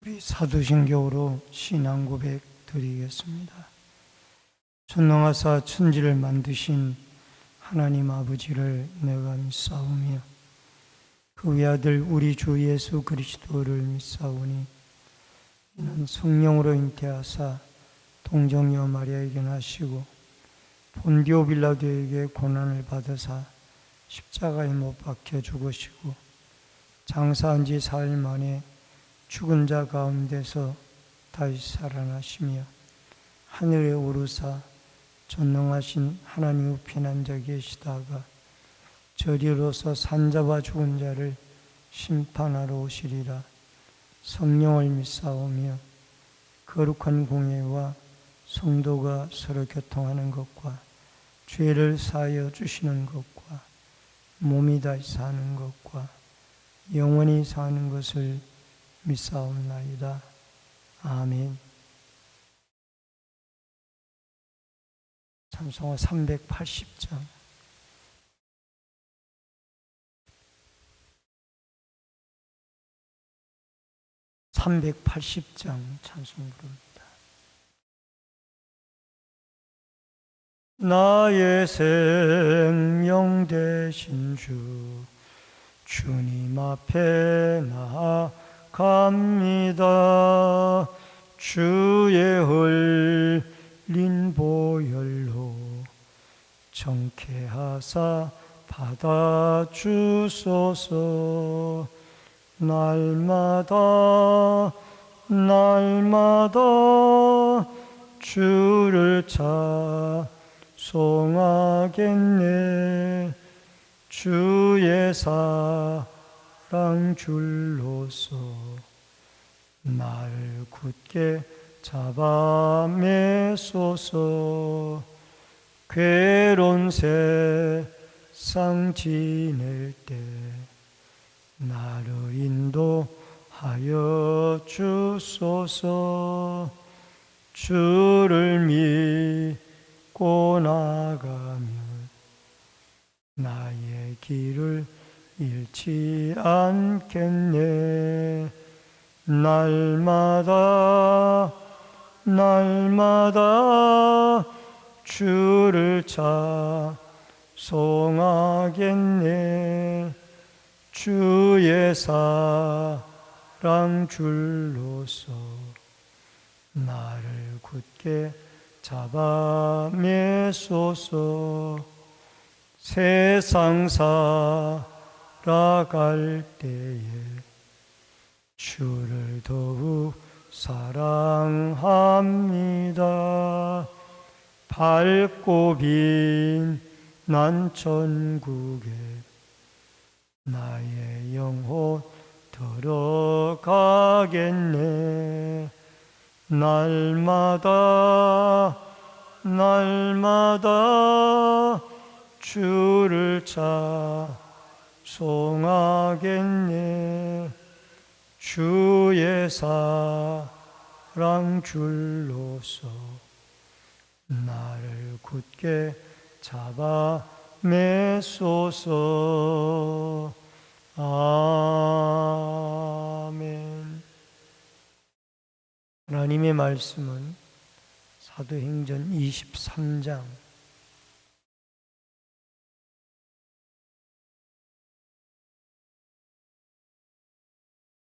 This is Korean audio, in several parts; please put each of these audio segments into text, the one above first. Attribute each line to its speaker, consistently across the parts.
Speaker 1: 우리 사도신경으로 신앙 고백 드리겠습니다. 전능하사 천지를 만드신 하나님 아버지를 내가 믿사오며 그 외아들 우리 주 예수 그리스도를 믿사오니 이는 성령으로 잉태하사 동정녀 마리아에게 나시고 본디오 빌라도에게 고난을 받으사 십자가에 못 박혀 죽으시고 장사한 지 사흘 만에 죽은 자 가운데서 다시 살아나시며 하늘에 오르사 전능하신 하나님 우편에 앉아 계시다가 저리로서 산자와 죽은 자를 심판하러 오시리라. 성령을 믿사오며 거룩한 공예와 성도가 서로 교통하는 것과 죄를 사하여 주시는 것과 몸이 다시 사는 것과 영원히 사는 것을 믿사옵나이다. 아멘. 찬송가 380장. 찬송 부릅니다. 나의 생명 되신 주 주님 앞에 나아갑니다. 주의 흘린 보혈로 정케하사 받아주소서. 날마다 주를 찬송하겠네. 주의 사랑 줄로서 나를 굳게 잡아 매소서. 괴로운 세상 지낼 때 나를 인도하여 주소서. 주를 믿고 나가면 나의 길을 잃지 않겠네. 날마다 주를 찬송하겠네. 주의 사랑 줄로서 나를 굳게 잡아 매소서. 세상 살아갈 때에 주를 더욱 사랑합니다. 밝고 빛난 천국에 나의 영혼 들어가겠네. 날마다 주를 찬송하겠네. 주의 사랑 줄로서 나를 굳게 잡아 매소서. 아멘. 하나님의 말씀은 사도행전 23장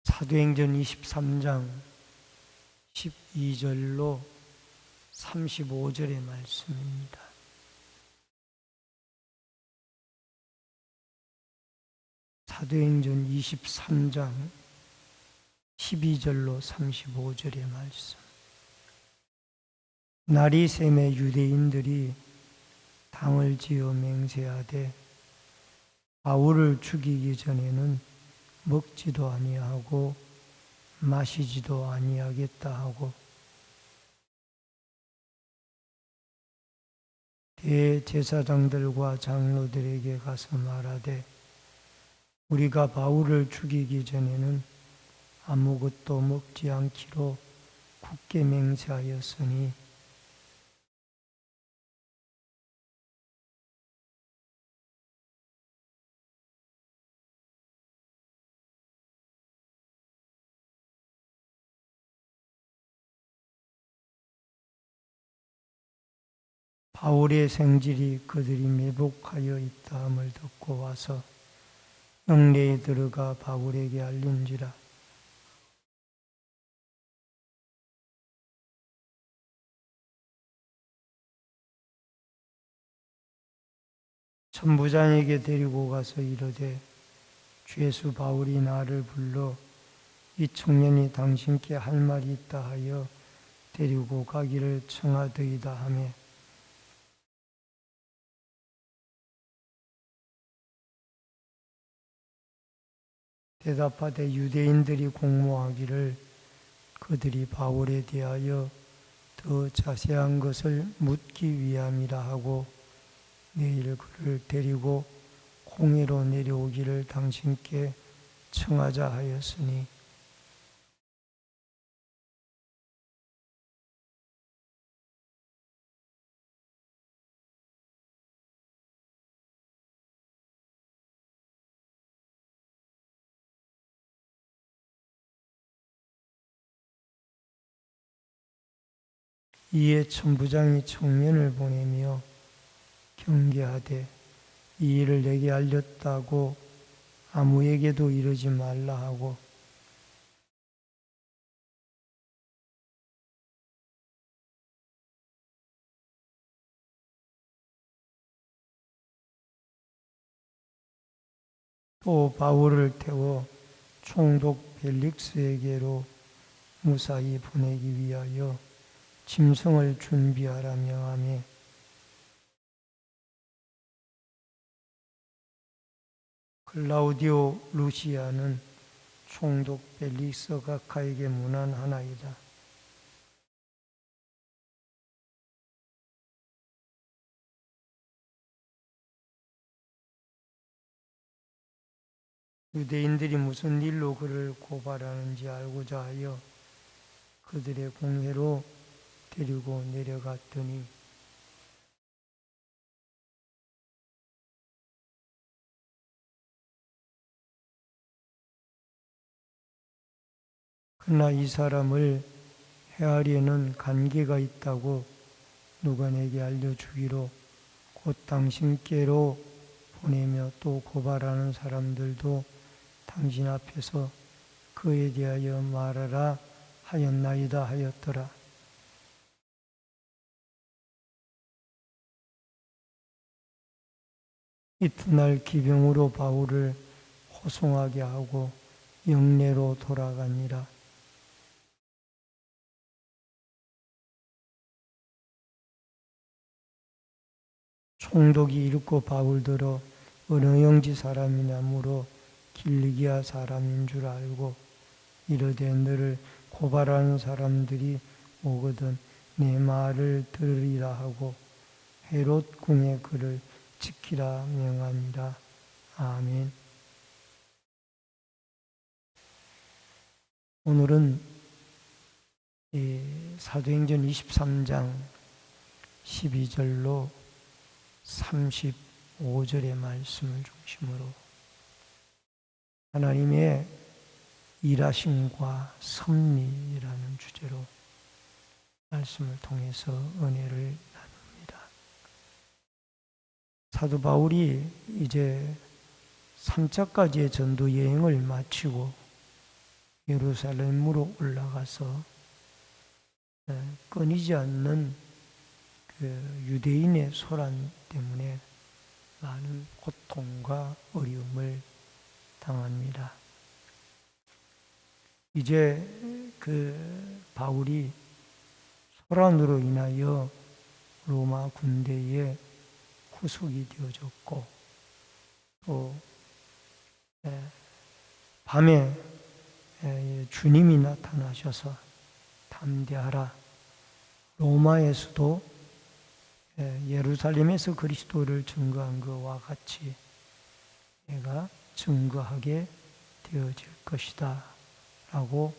Speaker 1: 사도행전 23장 12절로 35절의 말씀입니다. 사도행전 23장 12절로 35절의 말씀. 날이 새매 유대인들이 당을 지어 맹세하되 바울을 죽이기 전에는 먹지도 아니하고 마시지도 아니하겠다 하고 대제사장들과 장로들에게 가서 말하되 우리가 바울을 죽이기 전에는 아무것도 먹지 않기로 굳게 맹세하였으니 바울의 생질이 그들이 매복하여 있다함을 듣고 와서 영내에 들어가 바울에게 알린지라. 천부장에게 데리고 가서 이르되 주 예수 바울이 나를 불러 이 청년이 당신께 할 말이 있다 하여 데리고 가기를 청하더이다 하며 대답하되 유대인들이 공모하기를 그들이 바울에 대하여 더 자세한 것을 묻기 위함이라 하고 내일 그를 데리고 공회로 내려오기를 당신께 청하자 하였으니 이에 천부장이 청년을 보내며 경계하되 이 일을 내게 알렸다고 아무에게도 이르지 말라 하고 또 바울을 태워 총독 벨릭스에게로 무사히 보내기 위하여 짐승을 준비하라 명하며 클라우디오 루시아는 총독 벨릭스 각하에게 문안하나이다. 유대인들이 무슨 일로 그를 고발하는지 알고자 하여 그들의 공회로 데리고 내려갔더니 그러나 이 사람을 헤아리는 관계가 있다고 누가 내게 알려주기로 곧 당신께로 보내며 또 고발하는 사람들도 당신 앞에서 그에 대하여 말하라 하였나이다 하였더라. 이튿날 기병으로 바울을 호송하게 하고 영내로 돌아가니라. 총독이 읽고 바울더러 어느 영지 사람이냐 물어 길리기아 사람인 줄 알고 이르되 너를 고발하는 사람들이 오거든 내 말을 들으리라 하고 헤롯 궁에 그를 지키라 명하니라. 아멘. 오늘은 사도행전 23장 12절로 35절의 말씀을 중심으로 하나님의 일하심과 섭리라는 주제로 말씀을 통해서 은혜를 나눕니다. 사도 바울이 이제 3차까지의 전도 여행을 마치고 예루살렘으로 올라가서 끊이지 않는 그 유대인의 소란 때문에 많은 고통과 어려움을 당합니다. 이제 그 바울이 소란으로 인하여 로마 군대에 후속이 되어졌고 또 밤에 주님이 나타나셔서 담대하라. 로마에서도 예루살렘에서 그리스도를 증거한 것과 같이 내가 증거하게 되어질 것이다 라고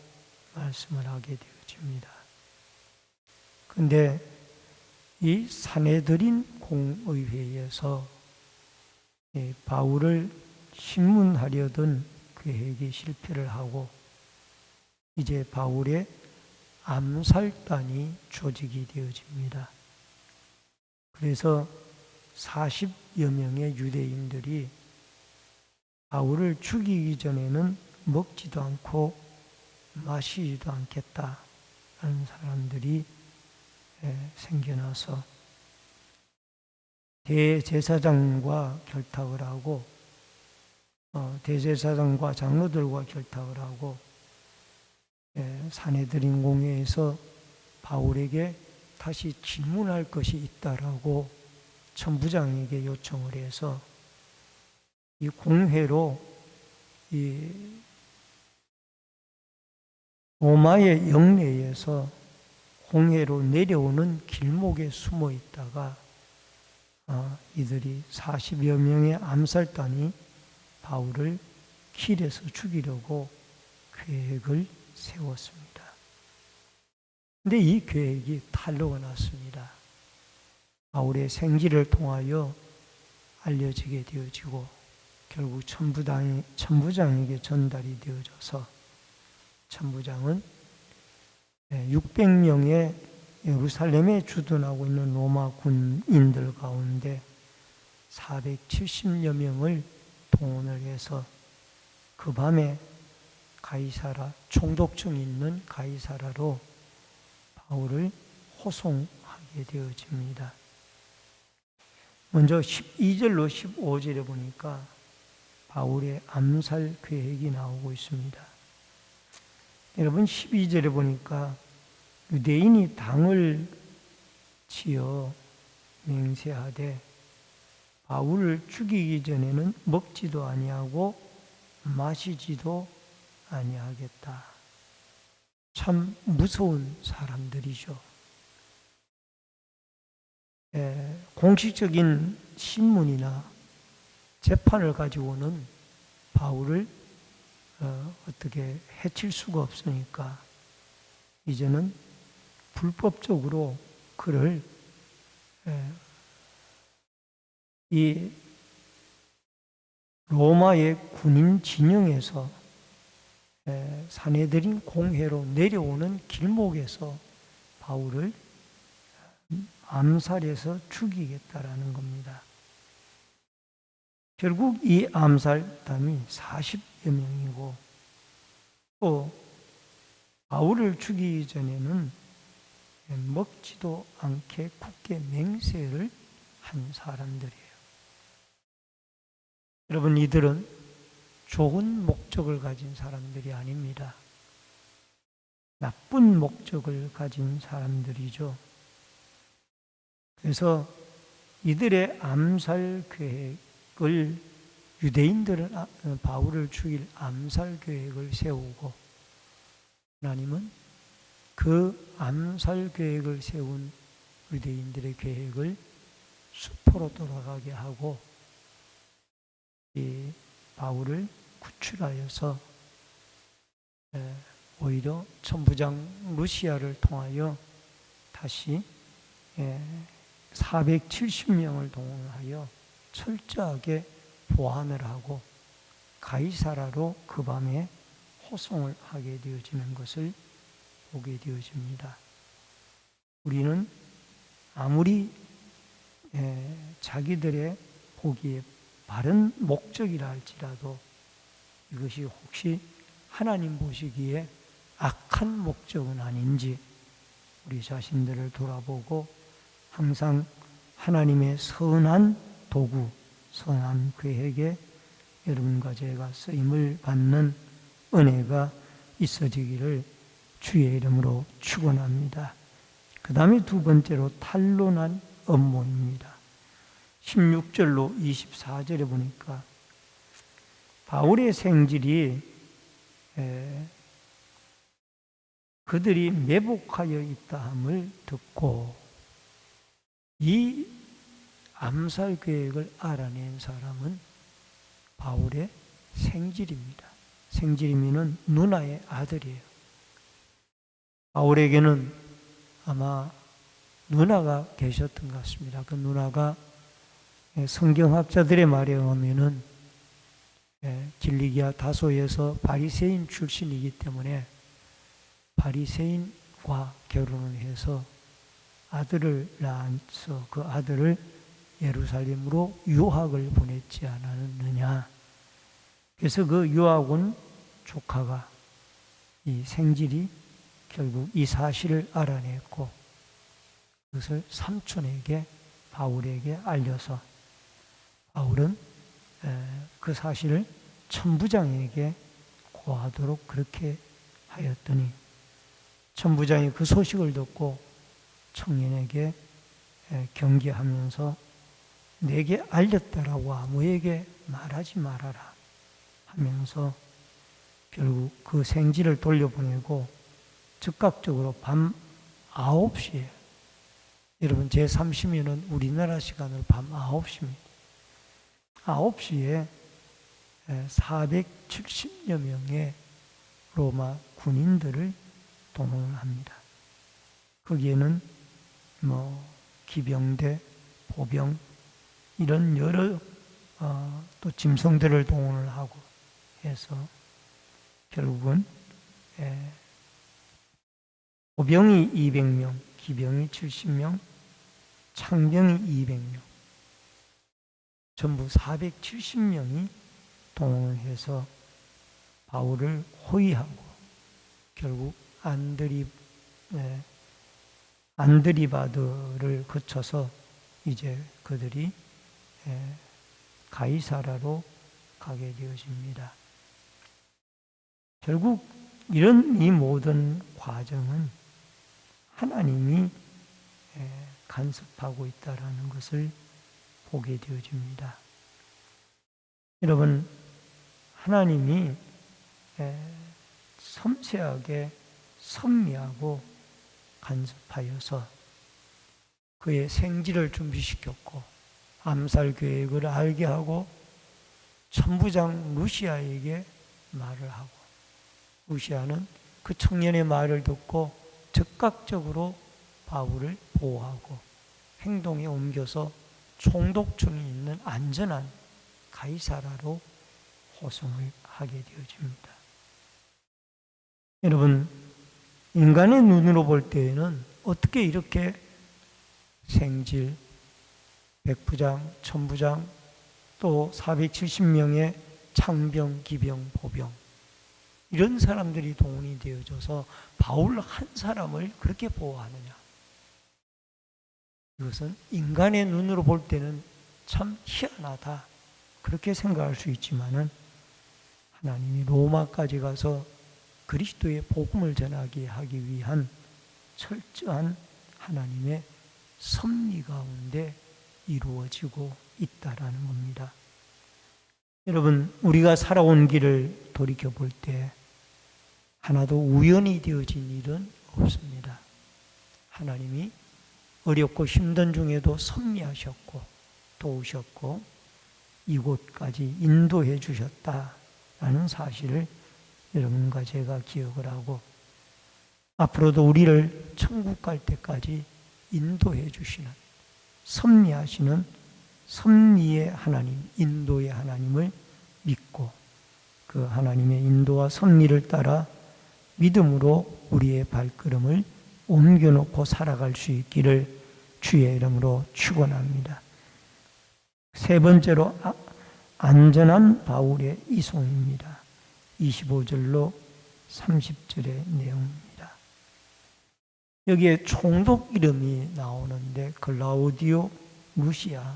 Speaker 1: 말씀을 하게 되어집니다. 그런데 이 사내들인 공의회에서 바울을 신문하려던 계획에 실패를 하고 이제 바울의 암살단이 조직이 되어집니다. 그래서 40여 명의 유대인들이 바울을 죽이기 전에는 먹지도 않고 마시지도 않겠다라는 사람들이 생겨나서 대제사장과 결탁을 하고 대제사장과 장로들과 결탁을 하고 사내들인 공회에서 바울에게 다시 질문할 것이 있다라고 천부장에게 요청을 해서 이 공회로 이 로마의 영내에서 공회로 내려오는 길목에 숨어 있다가 이들이 40여 명의 암살단이 바울을 길에서 죽이려고 계획을 세웠습니다. 근데 이 계획이 탄로가 났습니다. 바울의 생지를 통하여 알려지게 되어지고 결국 천부장에게 전달이 되어져서 천부장은 600명의 예루살렘에 주둔하고 있는 로마 군인들 가운데 470여 명을 동원을 해서 그 밤에 가이사라, 총독증이 있는 가이사라로 바울을 호송하게 되어집니다. 먼저 12절로 15절에 보니까 바울의 암살 계획이 나오고 있습니다. 여러분 12절에 보니까 유대인이 당을 지어 맹세하되 바울을 죽이기 전에는 먹지도 아니하고 마시지도 아니하겠다. 참 무서운 사람들이죠. 공식적인 신문이나 재판을 가지고는 바울을 어떻게 해칠 수가 없으니까 이제는 불법적으로 그를 이 로마의 군인 진영에서 사내들인 공회로 내려오는 길목에서 바울을 암살해서 죽이겠다라는 겁니다. 결국 이 암살단이 40여 명이고 또 바울을 죽이기 전에는 먹지도 않게 굳게 맹세를 한 사람들이에요. 여러분, 이들은 좋은 목적을 가진 사람들이 아닙니다. 나쁜 목적을 가진 사람들이죠. 그래서 이들의 암살 계획을 유대인들은 바울을 죽일 암살 계획을 세우고 하나님은 그 암살 계획을 세운 유대인들의 계획을 수포로 돌아가게 하고 이 바울을 구출하여서 오히려 천부장 루시아를 통하여 다시 470명을 동원하여 철저하게 보안을 하고 가이사라로 그 밤에 호송을 하게 되어지는 것을 보게 되어집니다. 우리는 아무리 자기들의 보기에 바른 목적이라 할지라도 이것이 혹시 하나님 보시기에 악한 목적은 아닌지 우리 자신들을 돌아보고 항상 하나님의 선한 도구, 선한 계획에 여러분과 제가 쓰임을 받는 은혜가 있어지기를 주의 이름으로 축원합니다. 그 다음에 두 번째로 탄로난 업무입니다. 16절로 24절에 보니까 바울의 생질이 그들이 매복하여 있다함을 듣고 이 암살 계획을 알아낸 사람은 바울의 생질입니다. 생질이면은 누나의 아들이에요. 바울에게는 아마 누나가 계셨던 것 같습니다. 그 누나가 성경학자들의 말에 의하면은 길리기아 다소에서 바리새인 출신이기 때문에 바리새인과 결혼을 해서 아들을 낳아서 그 아들을 예루살렘으로 유학을 보냈지 않았느냐. 그래서 그 유학 온 조카가 이 생질이 결국 이 사실을 알아냈고 그것을 삼촌에게 바울에게 알려서 바울은 그 사실을 천부장에게 고하도록 그렇게 하였더니 천부장이 그 소식을 듣고 청년에게 경계하면서 내게 알렸다라고 아무에게 말하지 말아라 하면서 결국 그 생지를 돌려보내고 즉각적으로 밤 9시에 여러분 제3시면은 우리나라 시간으로 밤 9시입니다. 9시에 470여 명의 로마 군인들을 동원을 합니다. 거기에는 기병대, 보병 이런 여러 또 짐승들을 동원을 하고 해서 결국은 보병이 200명, 기병이 70명, 창병이 200명, 전부 470명이 동원을 해서 바울을 호위하고 결국 안드리바드를 거쳐서 이제 그들이 가이사라로 가게 되어집니다. 결국 이런 이 모든 과정은 하나님이 간섭하고 있다라는 것을 보게 되어집니다. 여러분, 하나님이 섬세하게 섭리하고 간섭하여서 그의 생지를 준비시켰고 암살 계획을 알게 하고 천부장 루시아에게 말을 하고 루시아는 그 청년의 말을 듣고 즉각적으로 바울을 보호하고 행동에 옮겨서 총독청이 있는 안전한 가이사라로 호송을 하게 되어집니다. 여러분, 인간의 눈으로 볼 때에는 어떻게 이렇게 생질, 백부장, 천부장, 또 470명의 창병, 기병, 보병 이런 사람들이 동원이 되어져서 바울 한 사람을 그렇게 보호하느냐. 이것은 인간의 눈으로 볼 때는 참 희한하다 그렇게 생각할 수 있지만은 하나님이 로마까지 가서 그리스도의 복음을 전하게 하기 위한 철저한 하나님의 섭리 가운데 이루어지고 있다라는 겁니다. 여러분, 우리가 살아온 길을 돌이켜볼 때 하나도 우연히 되어진 일은 없습니다. 하나님이 어렵고 힘든 중에도 섭리하셨고 도우셨고 이곳까지 인도해 주셨다라는 사실을 여러분과 제가 기억을 하고 앞으로도 우리를 천국 갈 때까지 인도해 주시는 섭리하시는 섭리의 하나님, 인도의 하나님을 믿고 그 하나님의 인도와 섭리를 따라 믿음으로 우리의 발걸음을 옮겨놓고 살아갈 수 있기를 주의 이름으로 축원합니다. 세 번째로 안전한 바울의 이송입니다. 25절로 30절의 내용입니다. 여기에 총독 이름이 나오는데 클라우디오 루시아라고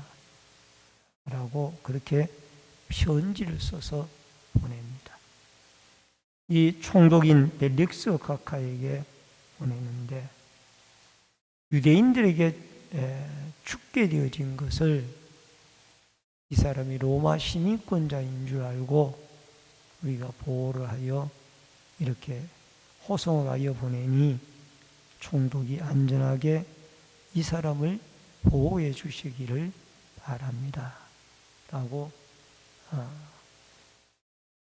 Speaker 1: 그렇게 편지를 써서 보냅니다. 이 총독인 벨릭스 카카에게 보내는데 유대인들에게 죽게 되어진 것을 이 사람이 로마 시민권자인 줄 알고 우리가 보호를 하여 이렇게 호송을 하여 보내니 총독이 안전하게 이 사람을 보호해 주시기를 바랍니다. 라고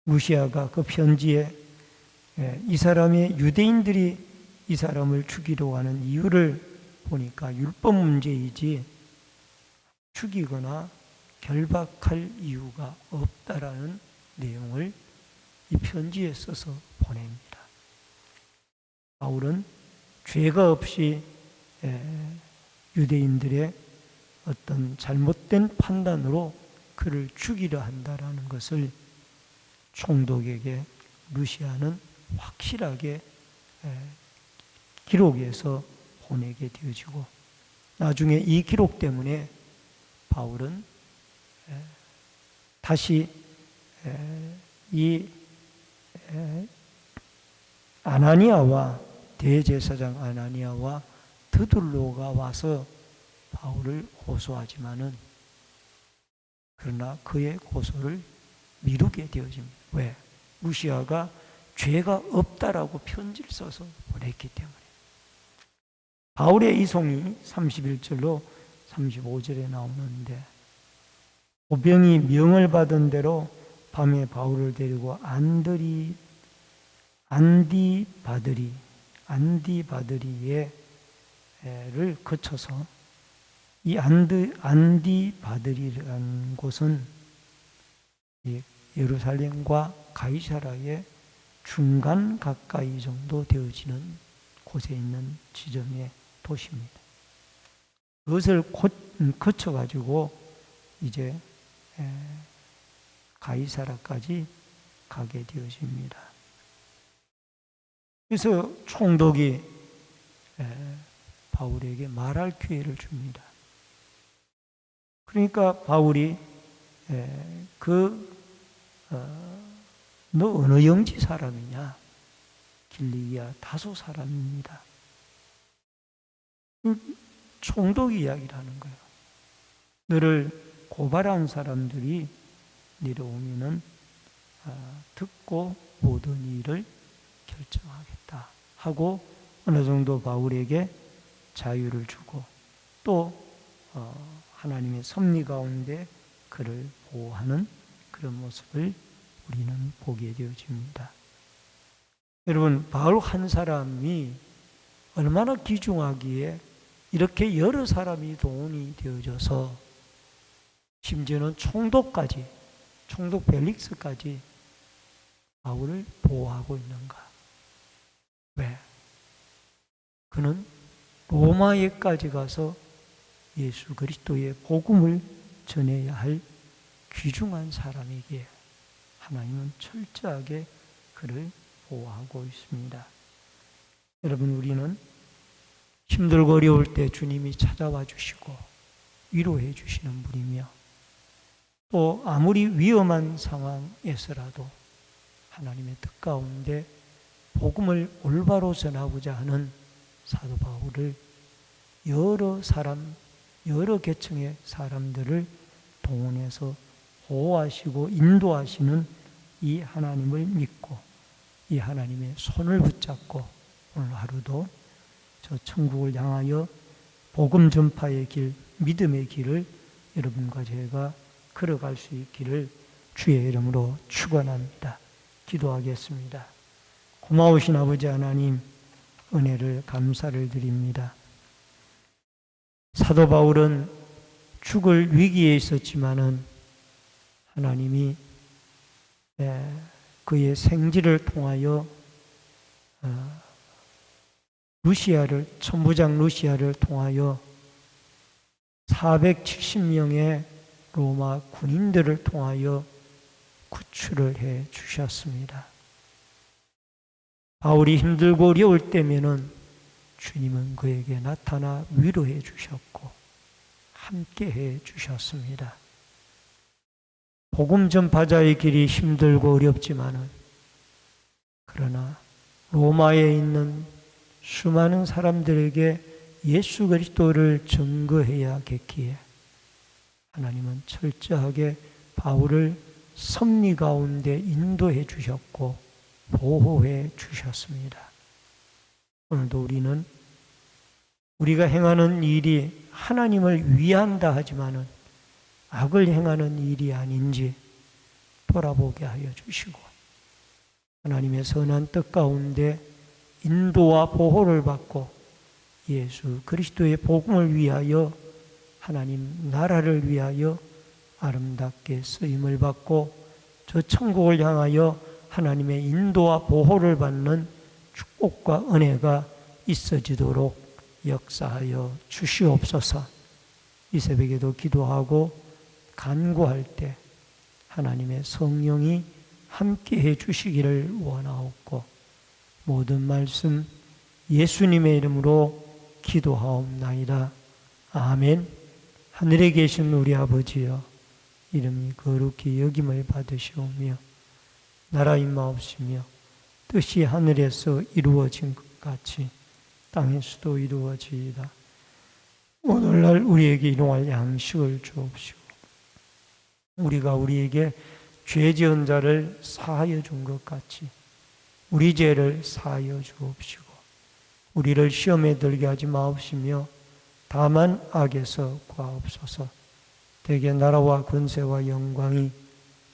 Speaker 1: 루시아가 그 편지에 이 사람의 유대인들이 이 사람을 죽이려고 하는 이유를 보니까 율법 문제이지 죽이거나 결박할 이유가 없다라는 내용을 이 편지에 써서 보냅니다. 바울은 죄가 없이 유대인들의 어떤 잘못된 판단으로 그를 죽이려 한다라는 것을 총독에게 루시아는 확실하게 기록해서 보내게 되어지고, 나중에 이 기록 때문에 바울은 다시 이 아나니아와 대제사장 아나니아와 드둘로가 와서 바울을 고소하지만은, 그러나 그의 고소를 미루게 되어집니다. 왜? 루시아가 죄가 없다라고 편지를 써서 보냈기 때문에. 바울의 이송이 31절로 35절에 나오는데, 보병이 명을 받은 대로 밤에 바울을 데리고 안디바드리에를 거쳐서, 이 안디바드리라는 곳은 예루살렘과 가이사라의 중간 가까이 정도 되어지는 곳에 있는 지점의 도시입니다. 그것을 거쳐가지고 이제 가이사라까지 가게 되어집니다. 그래서 총독이 바울에게 말할 기회를 줍니다. 그러니까 바울이 너 어느 영지 사람이냐? 길리기아 다소 사람입니다. 총독이 이야기를 하는 거예요. 너를 고발한 사람들이 내려오면은 듣고 모든 일을 결정하겠다 하고 어느 정도 바울에게 자유를 주고, 또 하나님의 섭리 가운데 그를 보호하는 그런 모습을 우리는 보게 되어집니다. 여러분, 바울 한 사람이 얼마나 귀중하기에 이렇게 여러 사람이 동원이 되어져서, 심지어는 총독 벨릭스까지 바울을 보호하고 있는가? 왜? 그는 로마에까지 가서 예수 그리스도의 복음을 전해야 할 귀중한 사람이기에 하나님은 철저하게 그를 보호하고 있습니다. 여러분, 우리는 힘들고 어려울 때 주님이 찾아와 주시고 위로해 주시는 분이며, 또 아무리 위험한 상황에서라도 하나님의 뜻 가운데 복음을 올바로 전하고자 하는 사도 바울을 여러 계층의 사람들을 동원해서 보호하시고 인도하시는 이 하나님을 믿고 이 하나님의 손을 붙잡고 오늘 하루도 저 천국을 향하여 복음 전파의 길, 믿음의 길을 여러분과 제가 걸어갈 수 있기를 주의 이름으로 축원합니다. 기도하겠습니다. 고마우신 아버지 하나님, 은혜를 감사를 드립니다. 사도 바울은 죽을 위기에 있었지만은 하나님이 그의 생지를 통하여 천부장 루시아를 통하여 470명의 로마 군인들을 통하여 구출을 해 주셨습니다. 바울이 힘들고 어려울 때면은 주님은 그에게 나타나 위로해 주셨고 함께 해 주셨습니다. 복음 전파자의 길이 힘들고 어렵지만은, 그러나 로마에 있는 수많은 사람들에게 예수 그리스도를 증거해야겠기에 하나님은 철저하게 바울을 섭리 가운데 인도해 주셨고 보호해 주셨습니다. 오늘도 우리는 우리가 행하는 일이 하나님을 위한다 하지만은 악을 행하는 일이 아닌지 돌아보게 하여 주시고, 하나님의 선한 뜻 가운데 인도와 보호를 받고 예수 그리스도의 복음을 위하여, 하나님 나라를 위하여 아름답게 쓰임을 받고 저 천국을 향하여 하나님의 인도와 보호를 받는 축복과 은혜가 있어지도록 역사하여 주시옵소서. 이 새벽에도 기도하고 간구할 때 하나님의 성령이 함께해 주시기를 원하옵고 모든 말씀 예수님의 이름으로 기도하옵나이다. 아멘. 하늘에 계신 우리 아버지여, 이름이 거룩히 여김을 받으시오며 나라 임하옵시며 뜻이 하늘에서 이루어진 것 같이 땅에서도 이루어지이다. 오늘날 우리에게 일용할 양식을 주옵시고 우리가 우리에게 죄 지은 자를 사하여 준 것 같이 우리 죄를 사하여 주옵시고 우리를 시험에 들게 하지 마옵시며 다만 악에서 구하옵소서. 대개 나라와 권세와 영광이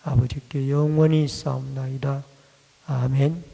Speaker 1: 아버지께 영원히 있사옵나이다. 아멘.